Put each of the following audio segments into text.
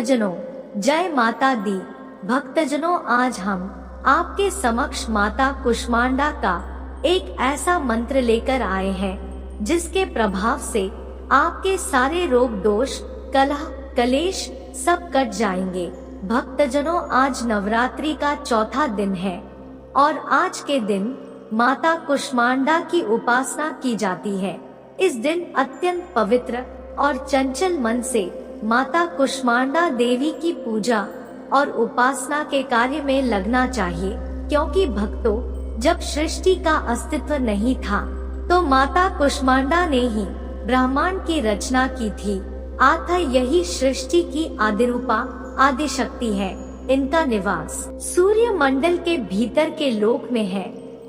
भक्तजनों, जय माता दी। भक्तजनों, आज हम आपके समक्ष माता कुष्मांडा का एक ऐसा मंत्र लेकर आए हैं जिसके प्रभाव से आपके सारे रोग दोष कलह कलेश सब कट जाएंगे। भक्तजनों, आज नवरात्रि का चौथा दिन है और आज के दिन माता कुष्मांडा की उपासना की जाती है। इस दिन अत्यंत पवित्र और चंचल मन से माता कुष्मांडा देवी की पूजा और उपासना के कार्य में लगना चाहिए, क्योंकि भक्तों, जब सृष्टि का अस्तित्व नहीं था तो माता कुष्मांडा ने ही ब्रह्मांड की रचना की थी। अतः यही सृष्टि की आदिरूपा आदि शक्ति है। इनका निवास सूर्य मंडल के भीतर के लोक में है।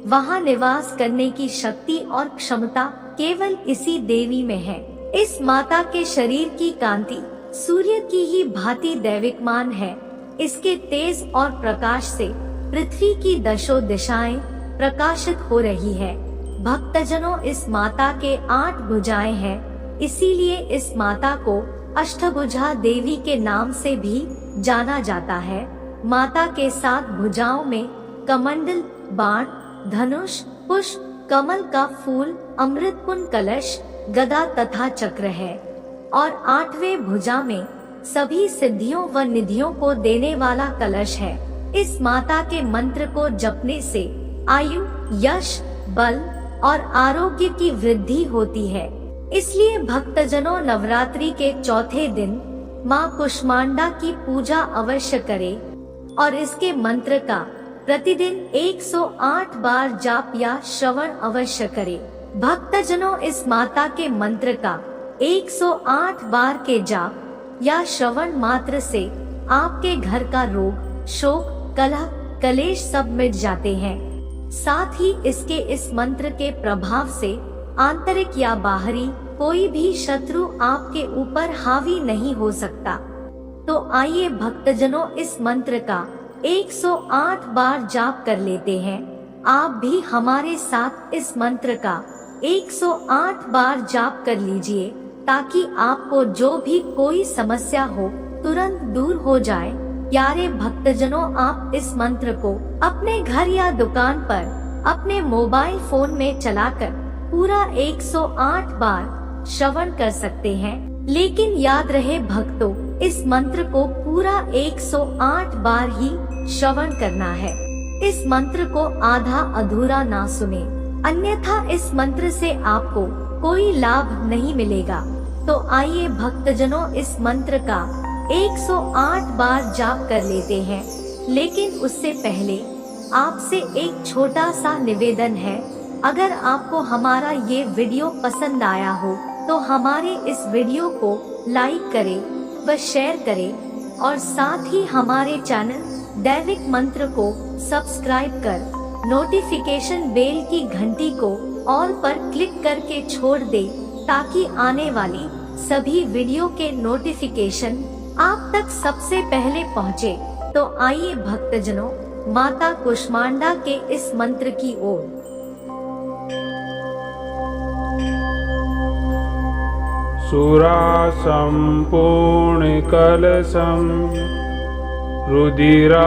वहाँ निवास करने की शक्ति और क्षमता केवल इसी देवी में है। इस माता के शरीर की कांति सूर्य की ही भांति दैविकमान है। इसके तेज और प्रकाश से पृथ्वी की दशों दिशाएं प्रकाशित हो रही है। भक्तजनों, इस माता के 8 भुजाएं हैं, इसीलिए इस माता को अष्टभुजा देवी के नाम से भी जाना जाता है। माता के 7 भुजाओं में कमंडल, बाण, धनुष, पुष्प, कमल का फूल, अमृतपुन कलश, गदा तथा चक्र है और 8वें भुजा में सभी सिद्धियों व निधियों को देने वाला कलश है। इस माता के मंत्र को जपने से आयु, यश, बल और आरोग्य की वृद्धि होती है। इसलिए भक्तजनों, नवरात्रि के चौथे दिन माँ कुष्मांडा की पूजा अवश्य करें और इसके मंत्र का प्रतिदिन 108 बार जाप या श्रवण अवश्य करें। भक्तजनों, इस माता के मंत्र का 108 बार के जाप या श्रवण मात्र से आपके घर का रोग, शोक, कलह, कलेश सब मिट जाते हैं। साथ ही इसके इस मंत्र के प्रभाव से आंतरिक या बाहरी कोई भी शत्रु आपके ऊपर हावी नहीं हो सकता। तो आइए भक्तजनों, इस मंत्र का 108 बार जाप कर लेते हैं। आप भी हमारे साथ इस मंत्र का 108 बार जाप कर लीजिए, ताकि आपको जो भी कोई समस्या हो तुरंत दूर हो जाए। प्यारे भक्तजनों, आप इस मंत्र को अपने घर या दुकान पर अपने मोबाइल फोन में चलाकर पूरा 108 बार श्रवण कर सकते हैं। लेकिन याद रहे भक्तों, इस मंत्र को पूरा 108 बार ही श्रवण करना है। इस मंत्र को आधा अधूरा ना सुने, अन्यथा इस मंत्र से आपको कोई लाभ नहीं मिलेगा। तो आइए भक्तजनों, इस मंत्र का 108 बार जाप कर लेते हैं। लेकिन उससे पहले आपसे एक छोटा सा निवेदन है। अगर आपको हमारा ये वीडियो पसंद आया हो तो हमारे इस वीडियो को लाइक करें व शेयर करें और साथ ही हमारे चैनल दैविक मंत्र को सब्सक्राइब कर नोटिफिकेशन बेल की घंटी को ऑल पर क्लिक करके छोड़ दे, ताकि आने वाली सभी वीडियो के नोटिफिकेशन आप तक सबसे पहले पहुँचे। तो आइए भक्तजनों, माता कुष्मांडा के इस मंत्र की ओर। सुरा संपूर्ण कलशम रुधिरा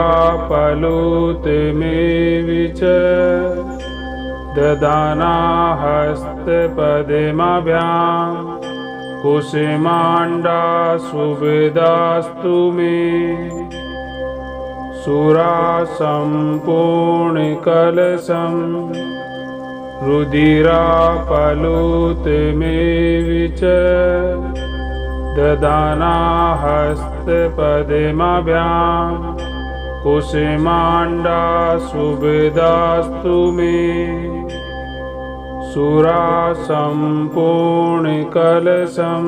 पलुत में विच ददाना हस्त पद्माभ्याम कुष्मांडा सुविदास्तु मे। सुरा संपूर्ण कलशम रुधिरा पलुत में विच ददाना हस्त पद्माभ्याम कुष्मांडा सुविदास्तु मे। सुरा संपूर्ण कलशम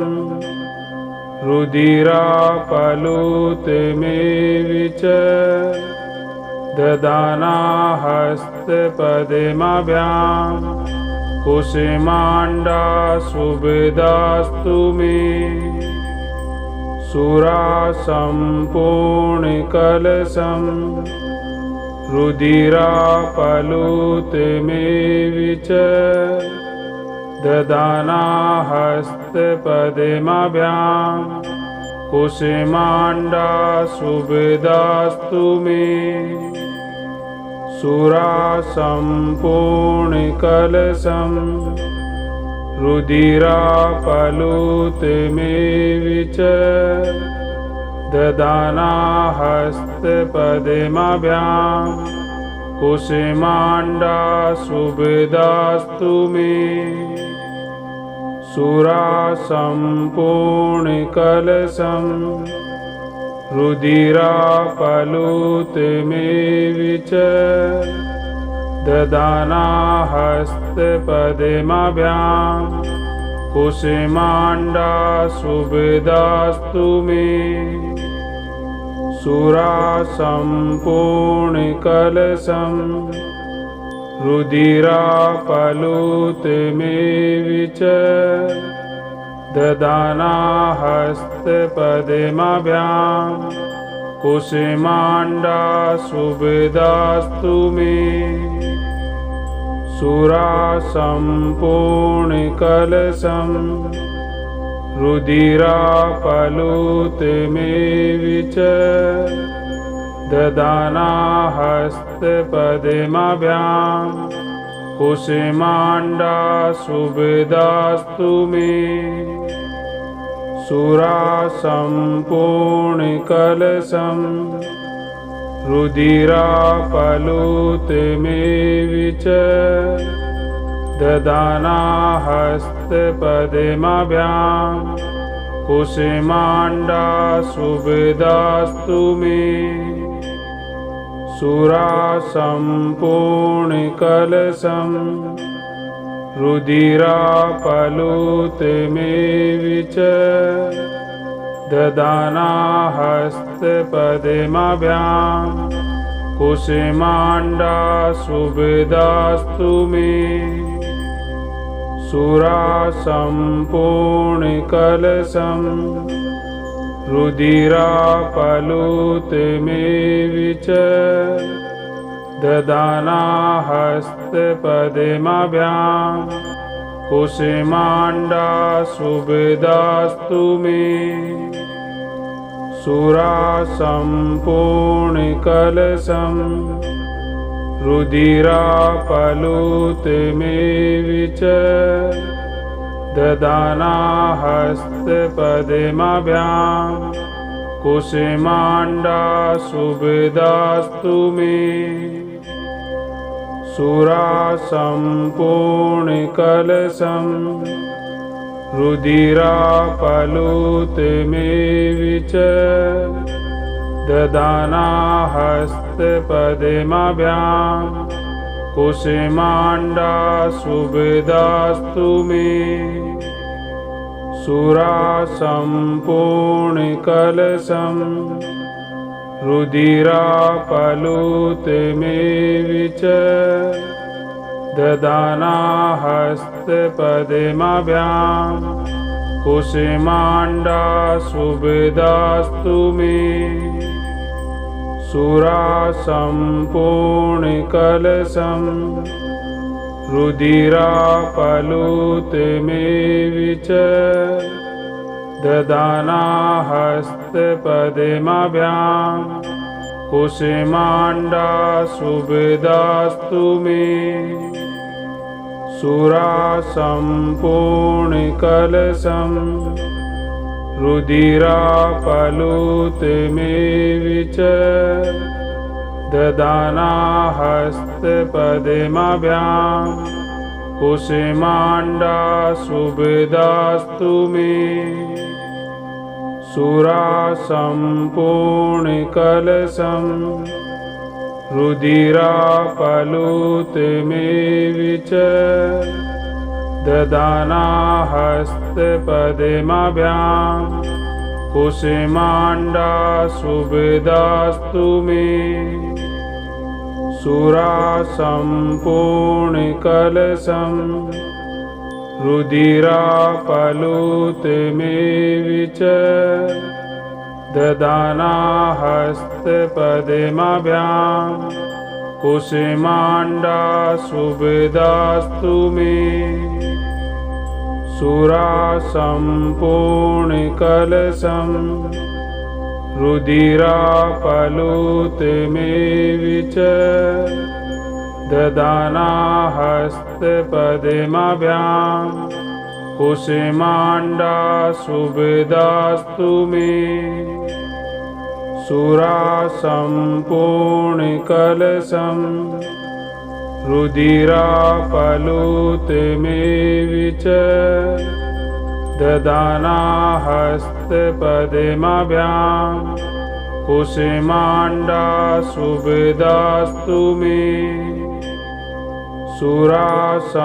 रुधिरा पलुत में विच ददाना हस्त पद्माभ्याम कुष्मांडा सुविदास्तु मे। सुरा संपूर्ण कलशम रुधिरा पलुत में विच ददाना हस्त पद्माभ्याम कुसुमाण्डा सुभदास्तु मे सुरासम्पूर्णकलशं रुधिरापलुतमेव च ददाना हस्तपद्मभ्यां कुसुमाण्डा सुभदास्तु मे सुरासम्पूर्णकलशं रुधिरापलुतमेव च ददाना हस्तपद्मभ्यां कुसुमाण्डा सुभदास्तु मे सुरासम्पूर्णकलशं रुधिरापलुतमेव च ददाना हस्तपद्मभ्यां कुसुमाण्डा सुभदास्तु मे सुरासम्पूर्णकलशं रुधिरापलुतमेव च ददाना हस्तपद्मभ्यां कुसुमाण्डा सुभदास्तु मे सुरासम्पूर्णकलशं रुधिरापलुतमेव च ददाना हस्तपद्मभ्यां कुसुमाण्डा सुभदास्तु मे सुरासम्पूर्णकलशं रुधिरापलुतमेव च ददाना हस्तपद्मभ्यां कुसुमाण्डा सुभदास्तु मे सुरासम्पूर्णकलशं रुधिरापलुतमेव च ददाना हस्तपद्मभ्यां कुसुमाण्डा सुभदास्तु मे सुरासम्पूर्णकलशं रुधिरापलुतमेव च ददाना हस्तपद्मभ्यां कुसुमाण्डा सुभदास्तु मे सुरासम्पूर्णकलशं रुधिरापलुतमेव च ददाना हस्तपद्मभ्यां कुसुमाण्डा सुभदास्तु मे सुरासम्पूर्णकलशं रुधिरापलुतमेव च ददाना हस्तपद्मभ्यां कुसुमाण्डा सुभदास्तु मे सुरासम्पूर्णकलशं रुधिरापलुतमेव च ददाना हस्तपद्मभ्यां कुसुमाण्डा सुभदास्तु मे सुरासम्पूर्णकलशं रुधिरापलुतमेव च ददाना हस्तपद्मभ्यां कुसुमाण्डा सुभदास्तु मे सुरासम्पूर्णकलशं रुधिरापलुतमेव च ददाना हस्तपद्मभ्यां कुसुमाण्डा सुभदास्तु मे सुरासम्पूर्णकलशं रुधिरापलुतमेव च ददाना हस्तपद्मभ्यां कुसुमाण्डा सुभदास्तु मे सुरासम्पूर्णकलशं रुधिरापलुतमेव च ददाना हस्तपद्मभ्यां कुसुमाण्डा सुभदास्तु मे सुरासम्पूर्णकलशं रुधिरापलुतमेव च ददाना हस्तपद्मभ्यां कुसुमाण्डा सुभदास्तु मे सुरासम्पूर्णकलशं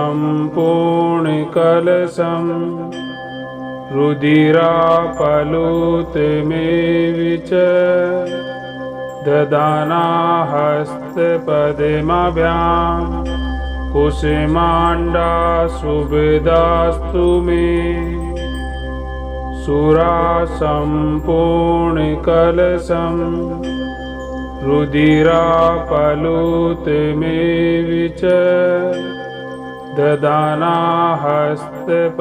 रुधिरापलुतमेव च ददाना हस्तपद्मभ्यां कुसुमाण्डा सुभदास्तु मे सुरासम्पूर्णकलशं रुधिरापलुतमेव च ददाना हस्तपद्मभ्यां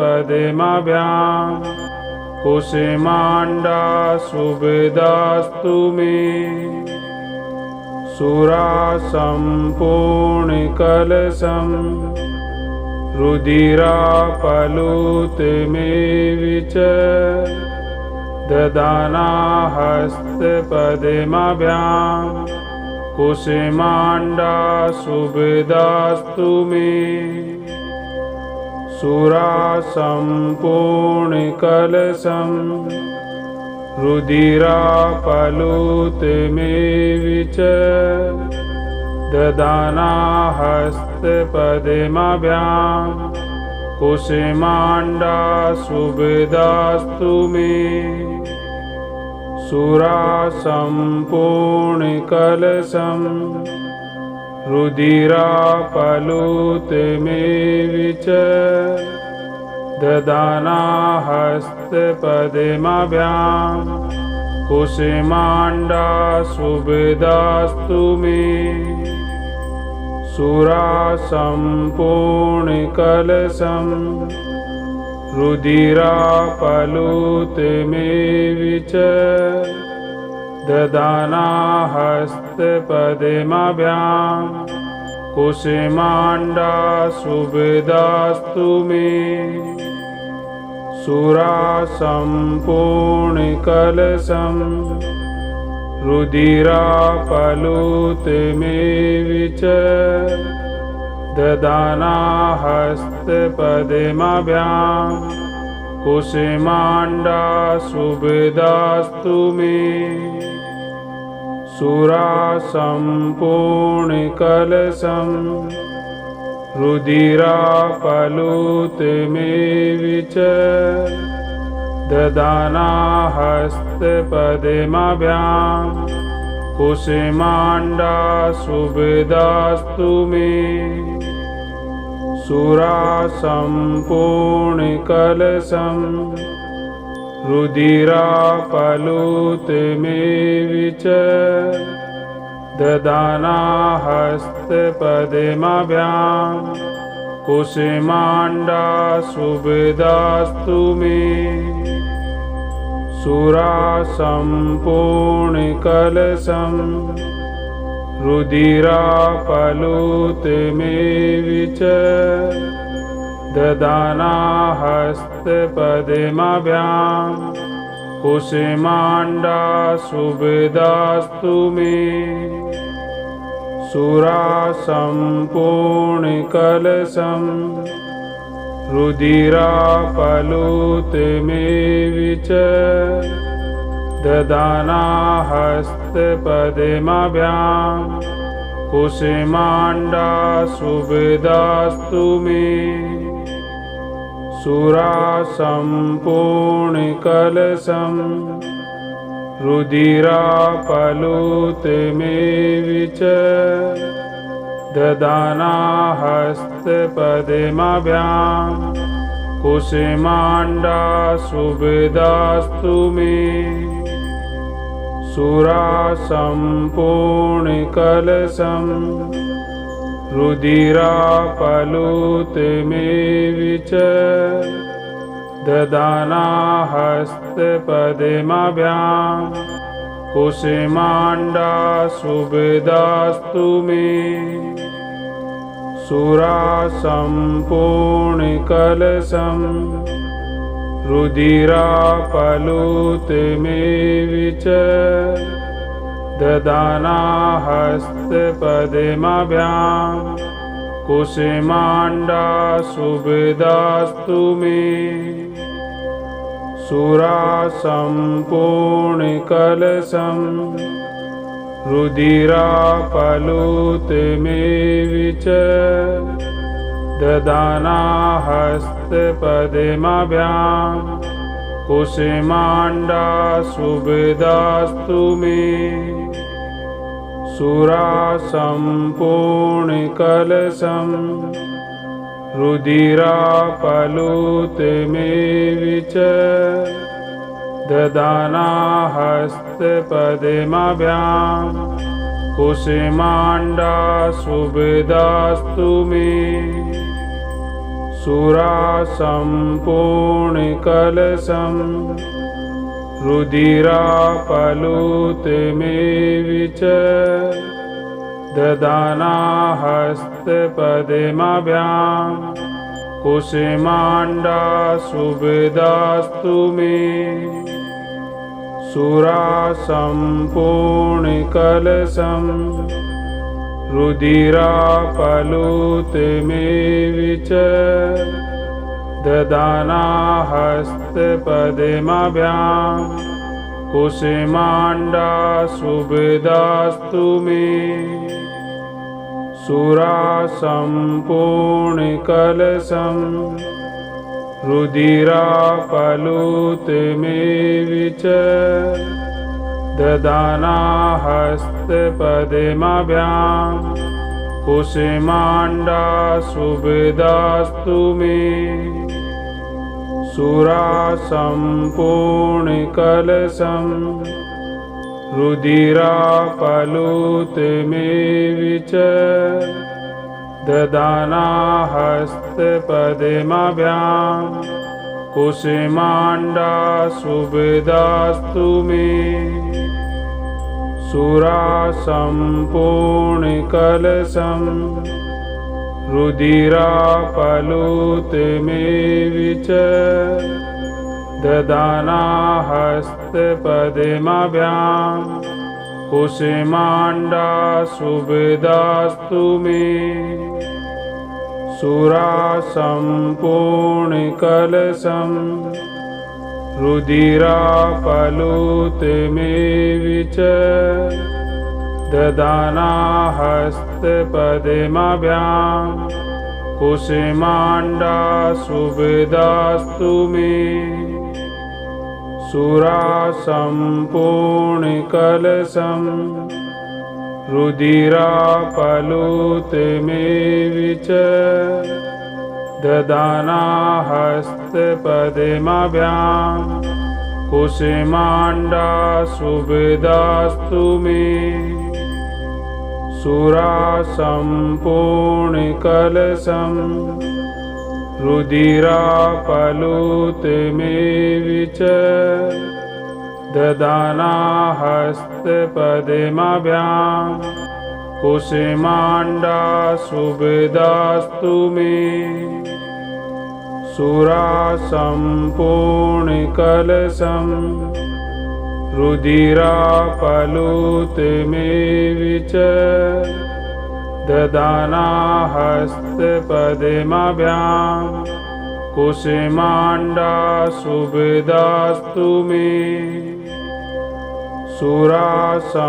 कुसुमाण्डा सुभदास्तु मे सुरासम्पूर्णकलशं रुधिरापलुतमेव च ददाना हस्तपद्मभ्यां कुसुमाण्डा सुभदास्तु मे सुरासम्पूर्णकलशं रुधिरापलुतमेव च ददाना हस्तपद्मभ्यां कुसुमाण्डा सुभदास्तु मे सुरासम्पूर्णकलशं रुधिरापलुतमेव च ददाना हस्तपद्मभ्यां कुसुमाण्डा सुभदास्तु मे सुरासम्पूर्णकलशं रुधिरापलुतमेव च ददाना हस्तपद्मभ्यां कुसुमाण्डा सुभदास्तु मे सुरासम्पूर्णकलशं रुधिरापलुतमेव च ददाना हस्तपद्मभ्यां कुसुमाण्डा सुभदास्तु मे सुरासम्पूर्णकलशं रुधिरापलुतमेव च ददाना हस्तपद्मभ्यां कुसुमाण्डा सुभदास्तु मे सुरासम्पूर्णकलशं रुधिरापलुतमेव च ददाना हस्तपद्मभ्यां कुसुमाण्डा सुभदास्तु मे सुरासम्पूर्णकलशं रुधिरापलुतमेव च ददाना हस्तपद्मभ्यां कुसुमाण्डा सुभदास्तु मे सुरासम्पूर्णकलशं रुधिरापलुतमेव च ददाना हस्तपद्मभ्यां कुसुमाण्डा सुभदास्तु मे सुरासम्पूर्णकलशं रुधिरापलुतमेव च ददाना हस्तपद्मभ्यां कुसुमाण्डा सुभदास्तु मे सुरासम्पूर्णकलशं रुधिरापलुतमेव च ददाना हस्तपद्माभ्यां कुसुमाण्डा सुभृदास्तु मे सुरासम्पूर्णकलशं रुधिरापलुतमेविच ददाना हस्तपद्माभ्यां कुसुमाण्डा सुभृदास्तु मे सुरासम्पूर्णकलशं रुधिरापलुतमेविच ददाना हस्तपद्माभ्यां कुसुमाण्डा सुभृदास्तु मे सुरासम्पूर्णकलशं रुधिरापलुतमेविच ददाना हस्तपद्माभ्यां कुसुमाण्डा सुभृदास्तु मे सुरासम्पूर्णकलशं रुधिरापलुतमेविच ददाना हस्तपद्माभ्यां कुसुमाण्डा सुभृदास्तु मे सुरासम्पूर्णकलशं रुधिरापलुतमेविच ददाना हस्तपद्माभ्यां कुसुमाण्डा सुभृदास्तु मे सुरासम्पूर्णकलशं रुधिरापलुतमेविच ददाना हस्तपद्माभ्यां कुसुमाण्डा सुभृदास्तु मे सुरासम्पूर्णकलशं रुधिरापलुतमेविच ददाना हस्तपद्माभ्यां कुसुमाण्डा सुभृदास्तु मे सुरासम्पूर्णकलशं रुधिरापलुतमेविच ददाना हस्तपद्माभ्यां कुसुमाण्डा सुभृदास्तु मे सुरासम्पूर्णकलशं रुधिरापलुतमेविच ददाना हस्तपद्माभ्यां कुसुमाण्डा सुभृदास्तु मे सुरासम्पूर्णकलशं रुधिरापलुतमेविच ददाना हस्तपद्माभ्यां कुसुमाण्डा सुभृदास्तु मे सुरासम्पूर्णकलशं रुधिरापलुतमेविच ददाना हस्तपद्माभ्यां कुसुमाण्डा सुभृदास्तु मे सुरासम्पूर्णकलशं रुधिरापलुतमेविच ददाना हस्तपद्माभ्यां कुसुमाण्डा सुभृदास्तु मे सुरासम्पूर्णकलशं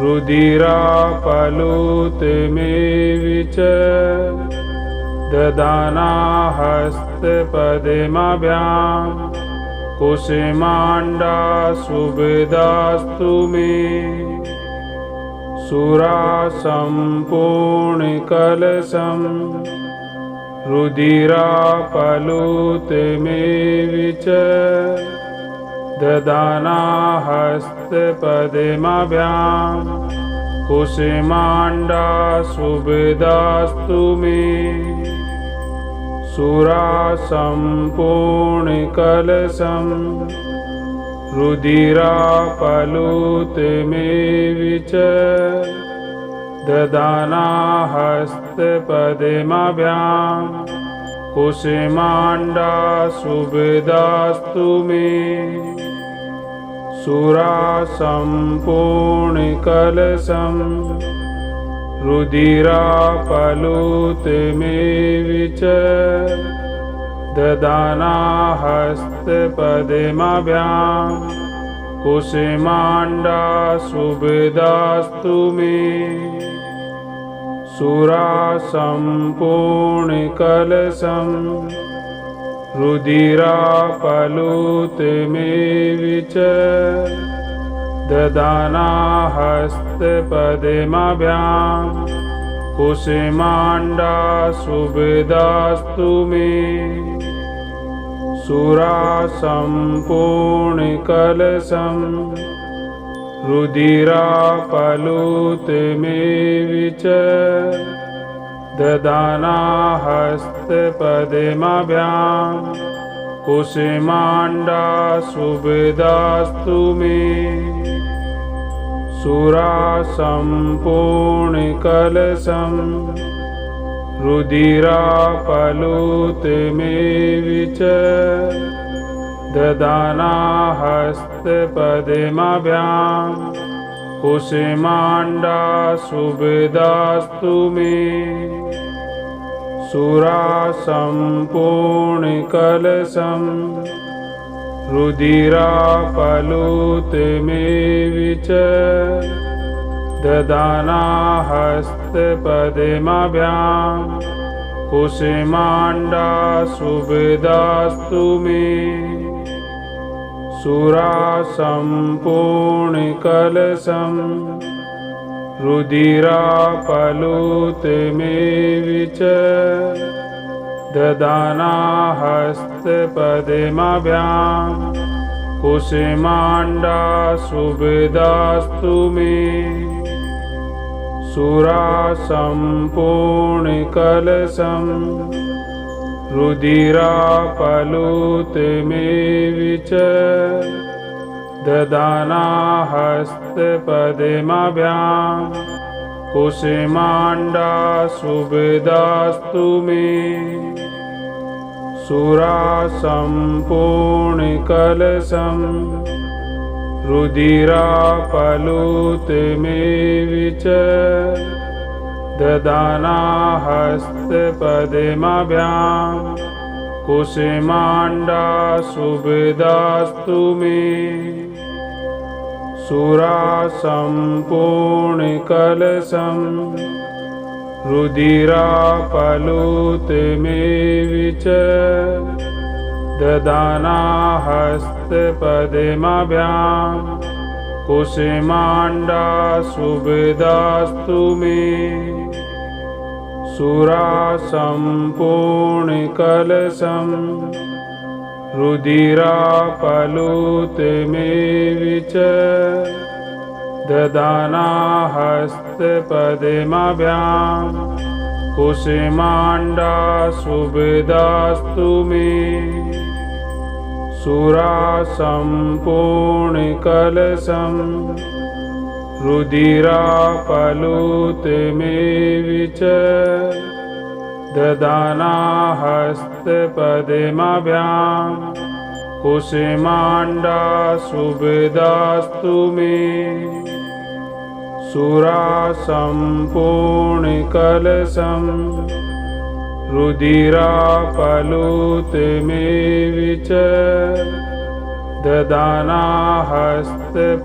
रुधिरापलुतमेविच ददाना हस्तपद्माभ्यां कुसुमाण्डा सुभृदास्तु मे सुरासम्पूर्णकलशं रुधिरापलुतमेविच ददाना हस्तपद्माभ्यां कुसुमाण्डा सुभृदास्तु मे सुरासम्पूर्णकलशं रुधिरापलुतमेव च ददाना हस्तपद्मभ्यां कुसुमाण्डा शुभदास्तु मे सुरासम्पूर्णकलशं रुधिरापलुतमेव च ददाना हस्तपद्मभ्यां कुसुमाण्डा शुभदास्तु मे सुरासम्पूर्णकलशं रुधिरापलुतमेव च ददाना हस्तपद्मभ्यां कुसुमाण्डा शुभदास्तु मे सुरासम्पूर्णकलशं रुधिरापलुतमेव च ददाना हस्तपद्मभ्यां कुसुमाण्डा शुभदास्तु मे सुरासम्पूर्णकलशं रुधिरापलुतमेव च ददाना हस्तपद्मभ्यां कुसुमाण्डा शुभदास्तु मे सुरासम्पूर्णकलशं रुधिरापलुतमेव च ददाना हस्तपद्मभ्यां कुसुमाण्डा शुभदास्तु मे सुरासम्पूर्णकलशं रुधिरापलुतमेव च ददाना हस्तपद्मभ्यां कुसुमाण्डा शुभदास्तु मे सुरासम्पूर्णकलशं रुधिरापलुतमेव च ददाना हस्तपद्मभ्यां कुसुमाण्डा शुभदास्तु मे सुरासम्पूर्णकलशं रुधिरापलुतमेव च ददाना हस्तपद्मभ्यां कुसुमाण्डा शुभदास्तु मे सुरासम्पूर्णकलशं रुधिरापलुतमेव च ददाना हस्तपद्मभ्यां कुसुमाण्डा शुभदास्तु मे सुरासम्पूर्णकलशं रुधिरापलुतमेव च ददाना हस्तपद्मभ्यां कुसुमाण्डा शुभदास्तु मे सुरासम्पूर्णकलशं रुधिरापलुतमेव च ददाना हस्तपद्मभ्यां कुसुमाण्डा शुभदास्तु मे सुरासम्पूर्णकलशं रुधिरापलुतमेव च ददाना हस्तपद्मभ्यां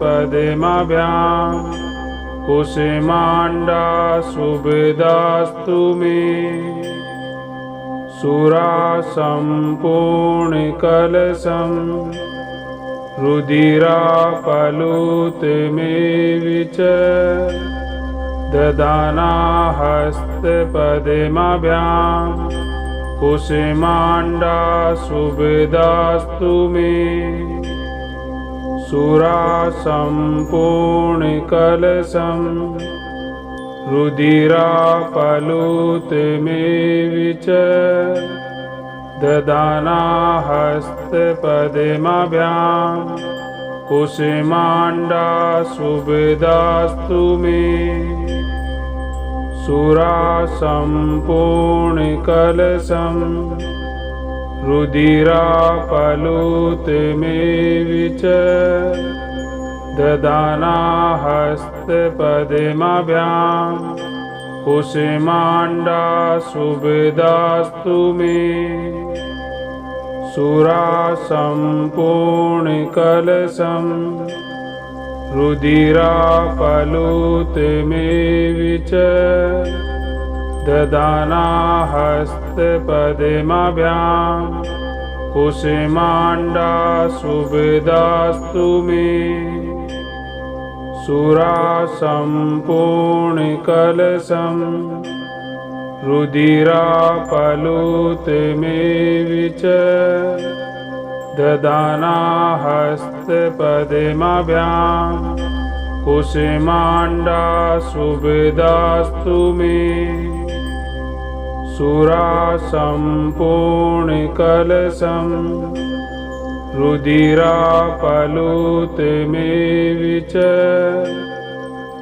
कुसुमाण्डा शुभदास्तु मे सुरासम्पूर्णकलशं रुधिरापलुतमेव च ददाना हस्तपद्मभ्यां कुसुमाण्डा शुभदास्तु मे सुरासम्पूर्णकलशं रुधिरापलुतमेव च ददाना हस्तपद्माभ्यां कुसुमाण्डा सुभृदास्तु मे सुरासम्पूर्णकलशं रुधिरापलुतमेविच ददाना हस्तपद्माभ्यां कुसुमाण्डा सुभृदास्तु मे सुरासम्पूर्णकलशं रुधिरापलुतमेविच ददाना हस्तपद्माभ्यां कुसुमाण्डा सुभृदास्तु मे सुरासम्पूर्णकलशं रुधिरापलुतमेविच ददाना हस्तपद्माभ्यां कुसुमाण्डा सुभृदास्तु मे सुरासम्पूर्णकलशं रुधिरापलुतमेविच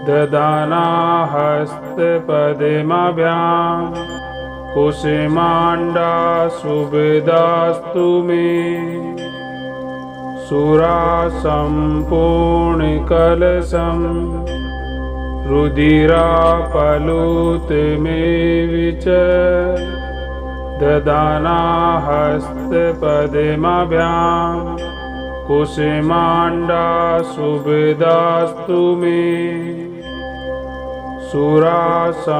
ददाना हस्तपद्माभ्यां कुसुमाण्डा सुभृदास्तु मे सुरासम्पूर्णकलशं रुधिरापलुतमेविच ददाना हस्तपद्माभ्यां कुसुमाण्डा सुभृदास्तु मे सुरासम्पूर्णकलशं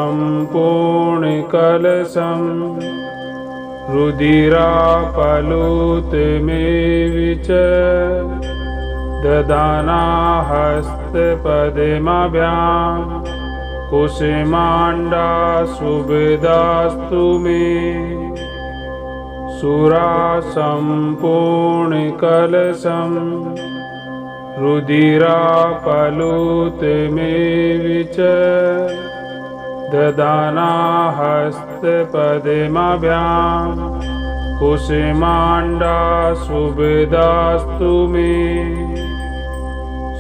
रुधिरापलुतमेविच ददाना हस्तपद्माभ्यां कुसुमाण्डा सुभृदास्तु मे सुरासम्पूर्णकलशं रुधिरापलुतमेविच ददाना हस्तपद्माभ्यां कुसुमाण्डा सुभृदास्तु मे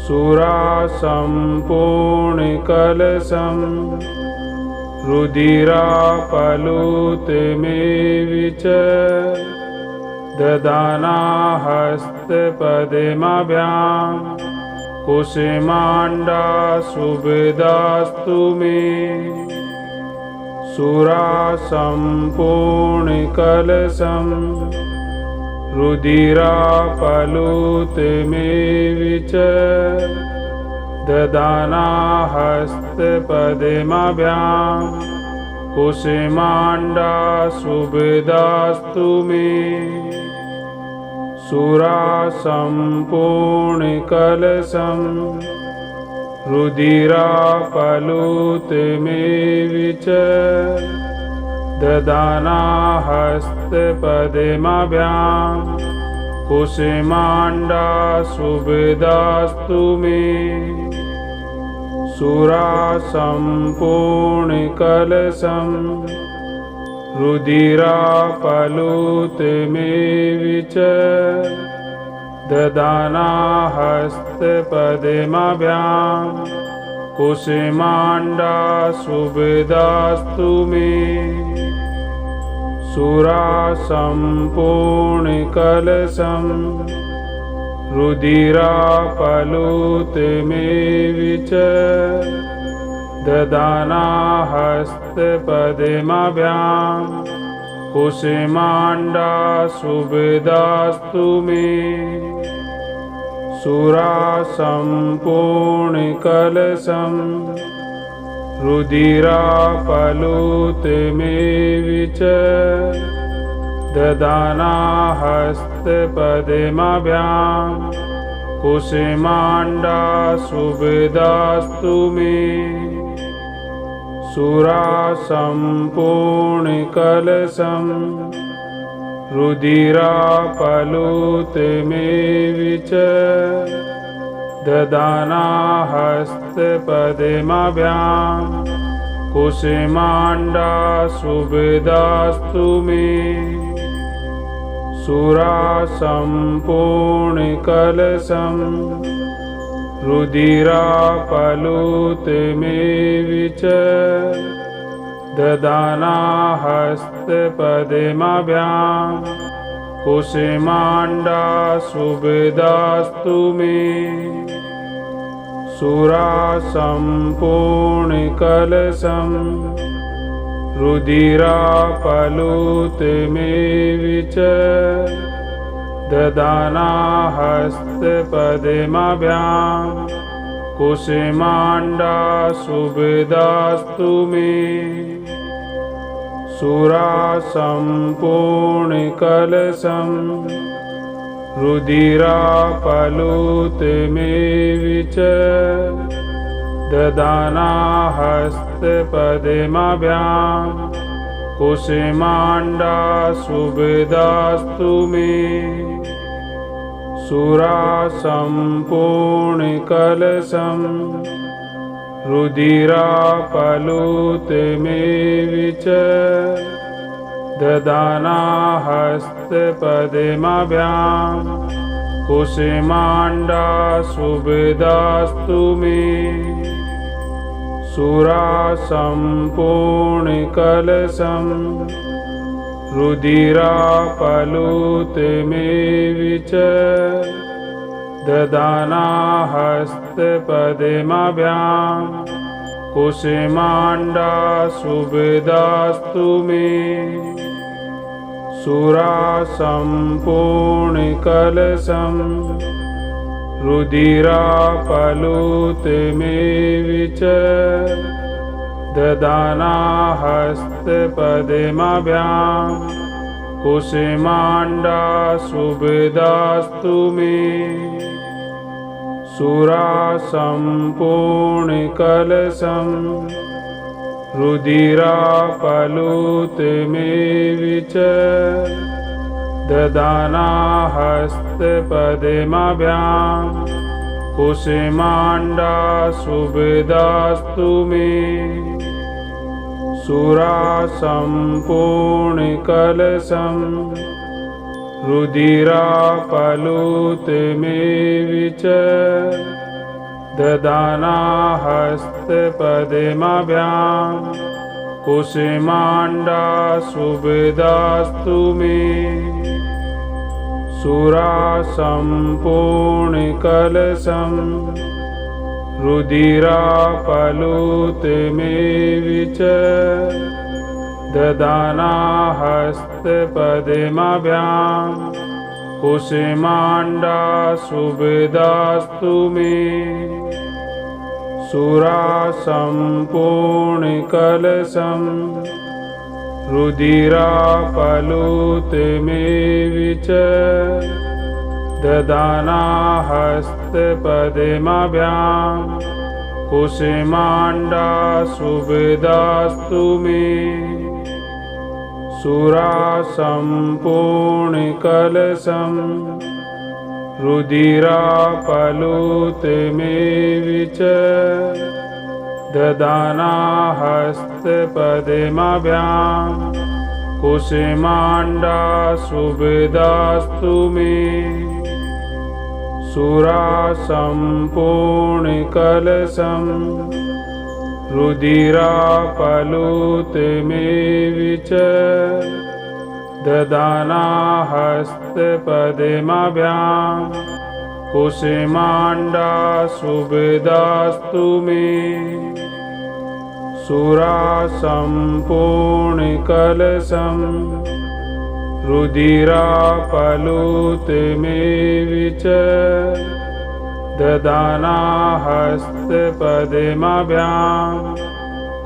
सुरासम्पूर्णकलशं रुधिरापलुतमेविच ददाना हस्तपद्माभ्यां कुसुमाण्डा सुभृदास्तु मे सुरासम्पूर्णकलशं रुधिरापलुतमेविच ददाना हस्तपद्माभ्यां कुसुमाण्डा सुभृदास्तु मे सुरासम्पूर्णकलशं रुधिरापलुतमेविच ददाना हस्तपद्माभ्यां कुसुमाण्डा सुभृदास्तु मे सुरासम्पूर्णकलशं रुधिरापलुतमेविच ददाना हस्तपद्माभ्यां कुसुमाण्डा सुभृदास्तु मे सुरासम्पूर्णकलशं रुधिरापलुतमेविच ददाना हस्तपद्माभ्यां कुसुमाण्डा सुभृदास्तु मे सुरासम्पूर्णकलशं रुधिरापलुतमेविच ददाना हस्तपद्माभ्यां कुसुमाण्डा सुभृदास्तु मे सुरासम्पूर्णकलशं रुधिरापलुतमेविच ददाना हस्तपद्माभ्यां कुसुमाण्डा सुभृदास्तु मे सुरासम्पूर्णकलशं रुधिरापलुतमेव च ददाना हस्तपद्माभ्यां कुसुमाण्डा सुभदास्तु मे सुरासम्पूर्णकलशं रुधिरापलुतमेव च ददाना हस्तपद्माभ्यां कुसुमाण्डा सुभदास्तु मे सुरासम्पूर्णकलशं रुधिरापलुतमेव च ददाना हस्तपद्माभ्यां कुसुमाण्डा सुभदास्तु मे सुरासम्पूर्णकलशं रुधिरापलुतमेव च ददाना हस्तपद्माभ्यां कुसुमाण्डा सुभदास्तु मे सुरासम्पूर्णकलशं रुधिरापलुतमेव च ददाना हस्तपद्माभ्यां कुसुमाण्डा सुभदास्तु मे सुरासम्पूर्णकलशं रुधिरापलुतमेव च ददाना हस्तपद्माभ्यां कुसुमाण्डा सुभदास्तु मे सुरासम्पूर्णकलशं रुधिरापलुतमेव च ददाना हस्तपद्माभ्यां कुसुमाण्डा सुभदास्तु मे सुरासम्पूर्णकलशं रुधिरापलुतमेव च ददाना हस्तपद्माभ्यां कुसुमाण्डा सुभदास्तु मे सुरासम्पूर्णकलशं रुधिरापलुतमेव च ददाना हस्तपद्माभ्यां कुसुमाण्डा सुभदास्तु मे सुरासम्पूर्णकलशं रुधिरापलुतमेव च ददाना हस्तपद्माभ्यां कुसुमाण्डा सुभदास्तु मे सुरासम्पूर्णकलशं रुधिरापलुतमेव च ददाना हस्तपद्माभ्यां कुसुमाण्डा सुभदास्तु मे सुरासम्पूर्णकलशं रुधिरापलुतमेव च ददाना हस्तपद्माभ्यां कुसुमाण्डा सुभदास्तु मे सुरासम्पूर्णकलशं रुधिरापलुतमेव च ददाना हस्तपद्माभ्यां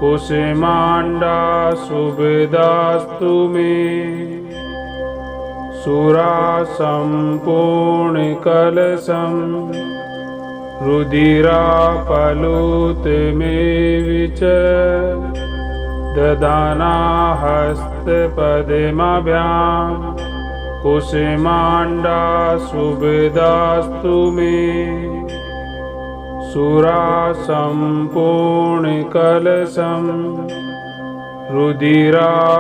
कुसुमाण्डा सुभदास्तु मे सुरासम्पूर्णकलशं रुधिरापलुतमेव च ददाना हस्तपद्माभ्यां कुसुमाण्डा सुभदास्तु मे सुरासम्पूर्णकलशं रुधिरापलुतमेव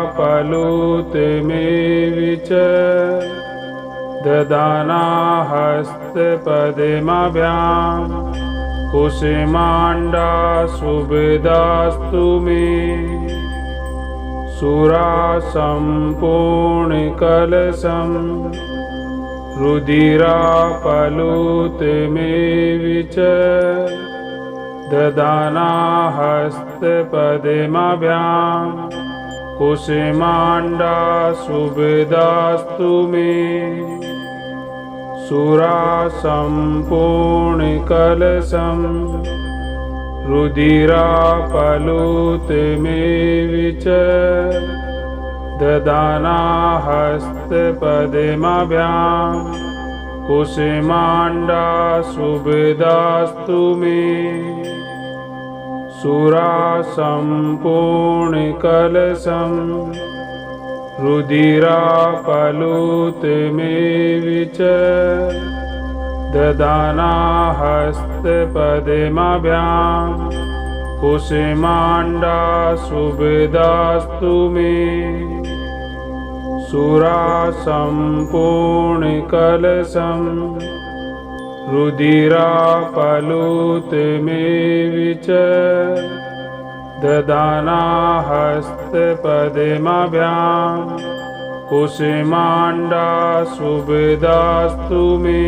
च ददाना हस्तपद्माभ्यां कुसुमाण्डा सुभृदास्तु मे सुरासम्पूर्णकलशं रुधिरापलुतमेव च ददाना हस्तपद्माभ्यां कुसुमाण्डा सुभृदास्तु मे सुरासम्पूर्णकलशं रुधिरापलुतमेव च ददाना हस्तपद्माभ्यां कुसुमाण्डा सुभृदास्तु मे सुरासम्पूर्णकलशं रुधिरापलुतमेव च ददाना हस्तपद्माभ्यां कुसुमाण्डा सुभृदास्तु मे सुरासम्पूर्णकलशं रुधिरापलुतमेव च ददाना हस्तपद्माभ्यां कुसुमाण्डा सुभृदास्तु मे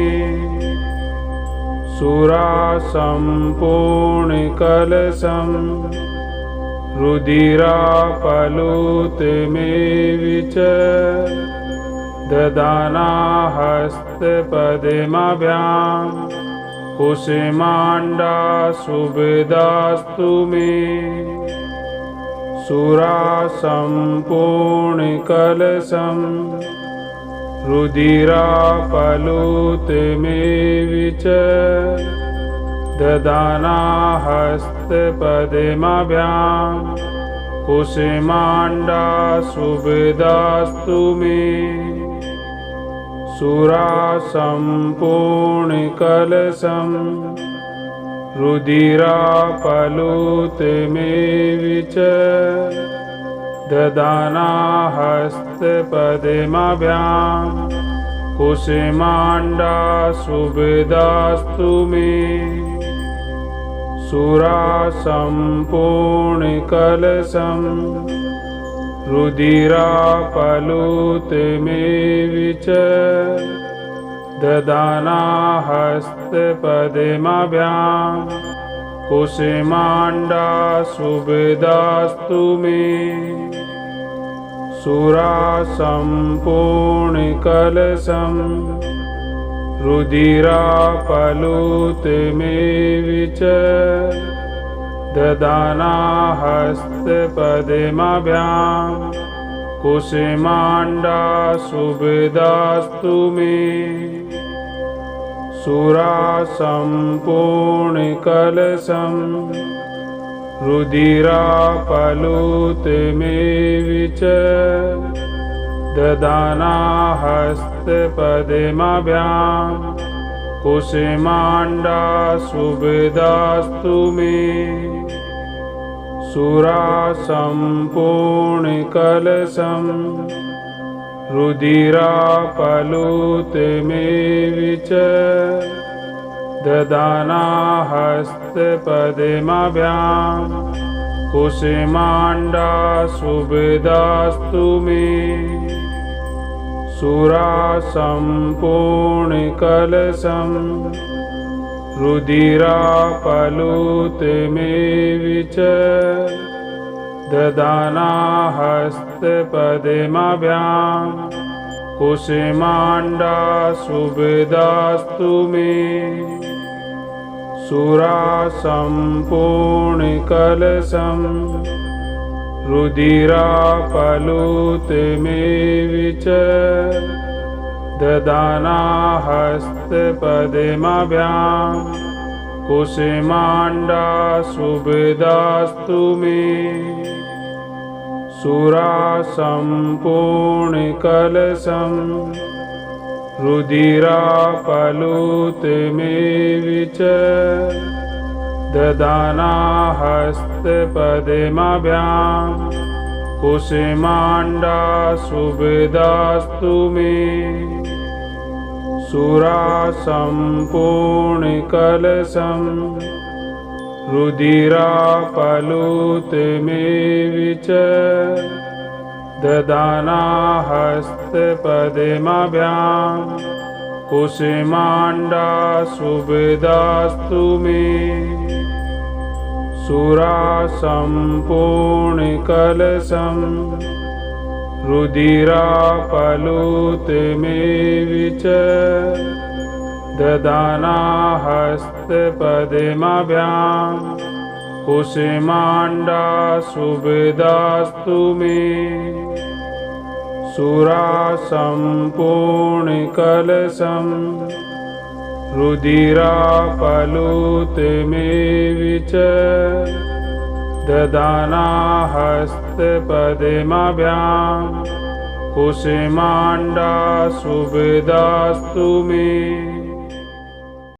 सुरासम्पूर्णकलशं रुधिरापलुतमेव च ददाना हस्तपद्माभ्यां कुसुमाण्डा सुभृदास्तु मे सुरासम्पूर्णकलशं रुधिरापलुतमेव च ददाना हस्तपद्माभ्यां कुसुमाण्डा सुभृदास्तु मे सुरासम्पूर्णकलशं रुधिरापलुतमेव च ददाना हस्तपद्माभ्यां कुसुमाण्डा सुभृदास्तु मे सुरासम्पूर्णकलशं रुधिरापलुतमेव च ददाना हस्तपद्माभ्यां कुसुमाण्डा सुभृदास्तु मे सुरासम्पूर्णकलशं रुधिरापलुतमेव च ददाना हस्तपद्माभ्यां कुसुमाण्डा सुभृदास्तु मे सुरासम्पूर्णकलशं रुधिरापलुतमेव च ददाना हस्तपद्माभ्यां कुसुमाण्डा सुभृदास्तु मे सुरासम्पूर्णकलशं रुधिरापलुतमेव च ददाना हस्तपद्माभ्यां कुसुमाण्डा सुभृदास्तु मे सुरासम्पूर्णकलशं रुधिरापलुतमेव च ददाना हस्तपद्माभ्यां कुसुमाण्डा सुभृदास्तु मे सुरासम्पूर्णकलशं रुधिरापलुतमेव च ददाना हस्तपद्माभ्यां कुसुमाण्डा सुभृदास्तु मे सुरासम्पूर्णकलशं रुधिरापलुतमेव च ददाना हस्तपद्माभ्यां कुसुमाण्डा सुभृदास्तु मे सुरासम्पूर्णकलशं रुधिरापलुतमेविच ददाना हस्तपद्मभ्यां कुसुमाण्डा सुभदास्तु मे सुरासम्पूर्णकलशं रुधिरापलुतमेविच ददाना हस्तपद्मभ्यां कुसुमाण्डा सुभदास्तु मे सुरासम्पूर्णकलशं रुधिरापलुतमेविच ददाना हस्तपद्मभ्यां कुसुमाण्डा सुभदास्तु मे।